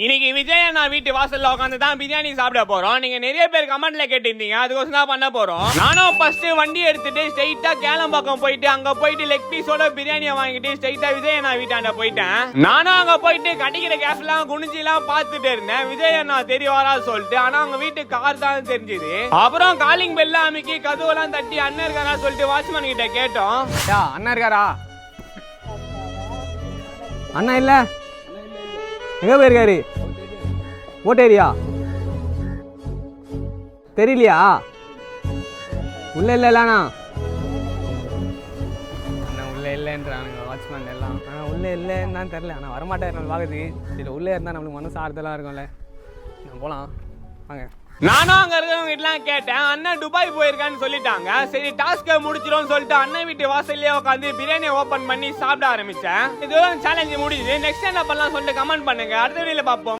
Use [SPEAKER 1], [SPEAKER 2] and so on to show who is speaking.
[SPEAKER 1] இன்னைக்கு விஜய் அண்ணா வீட்டு வாசல்ல உட்காந்து தான் பிரியாணி சாப்பிட போறோம். நீங்க நிறைய பேர் கமெண்ட்ல கேட்டிருந்தீங்க, அதுக்கோசம் தான் பண்ண போறோம். நானும் ஃபர்ஸ்ட் வண்டி எடுத்துட்டு ஸ்ட்ரைட்டா கேளம்பாக்கம் போயிட்டு அங்க போயிட்டு லெக் பீஸோட பிரியாணியை வாங்கிட்டு ஸ்ட்ரைட்டா விஜய் அண்ணா வீட்டாண்ட போயிட்டேன். நானும் அங்க போயிட்டு கட்டிக்கிற கேப்லாம் குனிஞ்சி எல்லாம் பாத்துட்டு இருந்தேன். விஜய் அண்ணா தெரியவாரா சொல்லிட்டு, ஆனா அவங்க வீட்டு கார் தான் தெரிஞ்சது. அப்புறம் காலிங் பெல்ல அமைக்கி கதவெல்லாம் தட்டி அண்ணன் இருக்காரா சொல்லிட்டு வாட்ச்மேன் கிட்ட கேட்டோம்.
[SPEAKER 2] அண்ணா இருக்காரா? அண்ணா இல்ல, எங்க போயிருக்காரு? ஓட்டேரியா தெரியலையா? உள்ள இல்லைண்ணா, உள்ள இல்லைன்றானுங்க வாட்ச்மேன் எல்லாம். ஆனால் உள்ள இல்லைன்னு தான் தெரில. ஆனால் வரமாட்டார் நம்ம பார்க்குறதுக்கு. சரி உள்ளே இருந்தால் நம்மளுக்கு மனசு ஆறுதலாக இருக்கும்ல. நம்ம போகலாம் வாங்க.
[SPEAKER 1] நானும் அங்க இருக்கிறவங்க கிட்டலாம் கேட்டேன். அண்ணன் துபாய் போயிருக்கான்னு சொல்லிட்டாங்க. சரி டாஸ்கை முடிச்சிடும் சொல்லிட்டு அண்ணன் வீட்டு வாசல்லே உட்காந்து பிரியாணி ஓபன் பண்ணி சாப்பிட ஆரம்பிச்சேன். இதோட சேலஞ்சு முடியுது. நெக்ஸ்ட் என்ன பண்ணலாம் சொல்லிட்டு கமெண்ட் பண்ணுங்க. அடுத்த வீடியோல பார்ப்போம்.